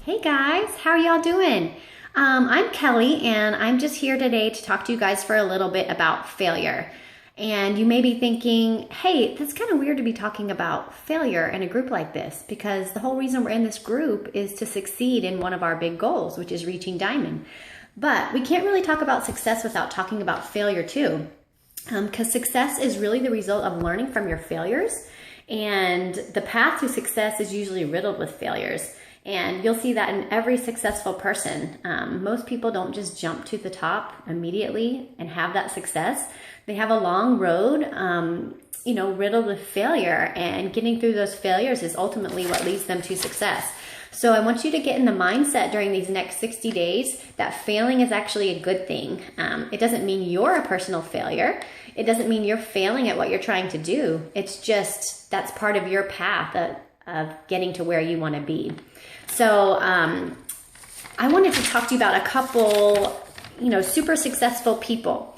Hey guys, how are y'all doing? I'm Kelly, and I'm just here today to talk to you guys for a little bit about failure. And you may be thinking, hey, that's kind of weird to be talking about failure in a group like this, because the whole reason we're in this group is to succeed in one of our big goals, which is reaching diamond. But we can't really talk about success without talking about failure too, because success is really the result of learning from your failures. And the path to success is usually riddled with failures. And you'll see that in every successful person. Most people don't just jump to the top immediately and have that success. They have a long road, riddled with failure, and getting through those failures is ultimately what leads them to success. So I want you to get in the mindset during these next 60 days that failing is actually a good thing. It doesn't mean you're a personal failure. It doesn't mean you're failing at what you're trying to do. It's just that's part of your path of getting to where you want to be. So I wanted to talk to you about a couple, super successful people.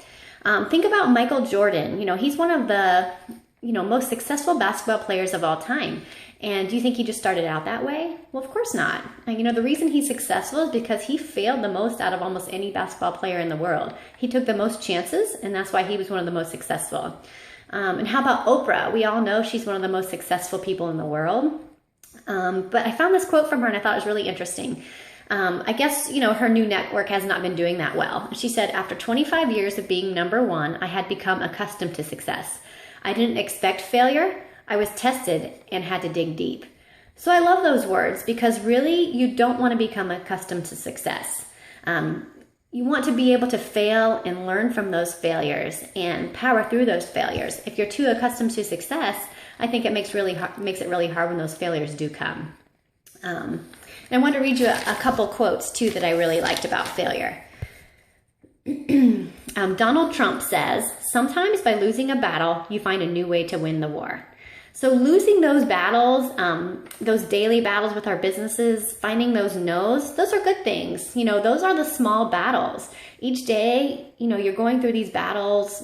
Think about Michael Jordan. He's one of the, most successful basketball players of all time. And do you think he just started out that way? Well, of course not. And, the reason he's successful is because he failed the most out of almost any basketball player in the world. He took the most chances, and that's why he was one of the most successful. And how about Oprah? We all know she's one of the most successful people in the world. But I found this quote from her and I thought it was really interesting. I guess, her new network has not been doing that well. She said, after 25 years of being number one, I had become accustomed to success. I didn't expect failure. I was tested and had to dig deep. So I love those words because really you don't want to become accustomed to success. You want to be able to fail and learn from those failures and power through those failures. If you're too accustomed to success, I think it makes it really hard when those failures do come. And I want to read you a couple quotes too that I really liked about failure. Donald Trump says, "Sometimes by losing a battle, you find a new way to win the war." So losing those battles, those daily battles with our businesses, finding those no's, those are good things. Those are the small battles. Each day, you're going through these battles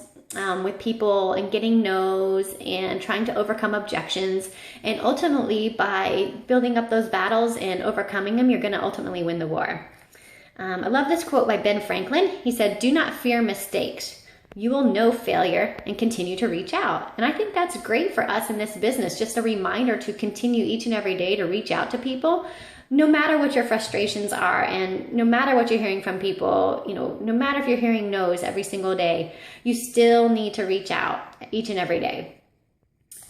with people and getting no's and trying to overcome objections. And ultimately, by building up those battles and overcoming them, you're going to ultimately win the war. I love this quote by Ben Franklin. He said, "Do not fear mistakes. You will know failure and continue to reach out." And I think that's great for us in this business. Just a reminder to continue each and every day to reach out to people, no matter what your frustrations are and no matter what you're hearing from people, no matter if you're hearing no's every single day, you still need to reach out each and every day.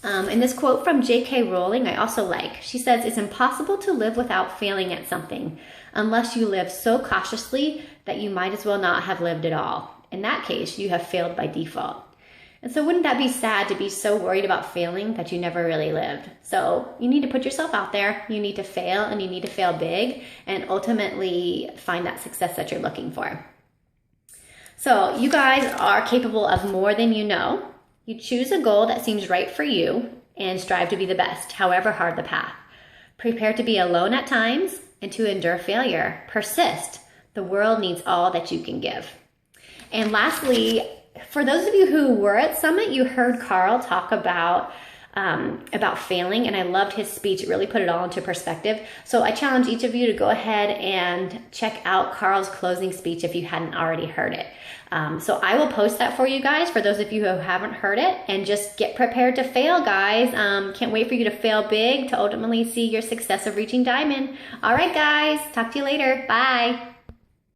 And this quote from J.K. Rowling I also like. She says, "It's impossible to live without failing at something unless you live so cautiously that you might as well not have lived at all. In that case, you have failed by default." And so wouldn't that be sad to be so worried about failing that you never really lived? So you need to put yourself out there. You need to fail, and you need to fail big and ultimately find that success that you're looking for. So you guys are capable of more than you know. You choose a goal that seems right for you and strive to be the best, however hard the path. Prepare to be alone at times and to endure failure. Persist. The world needs all that you can give. And lastly, for those of you who were at Summit, you heard Carl talk about failing, and I loved his speech. It really put it all into perspective. So I challenge each of you to go ahead and check out Carl's closing speech if you hadn't already heard it. So I will post that for you guys, for those of you who haven't heard it, and just get prepared to fail, guys. Can't wait for you to fail big to ultimately see your success of reaching diamond. All right, guys, talk to you later. Bye.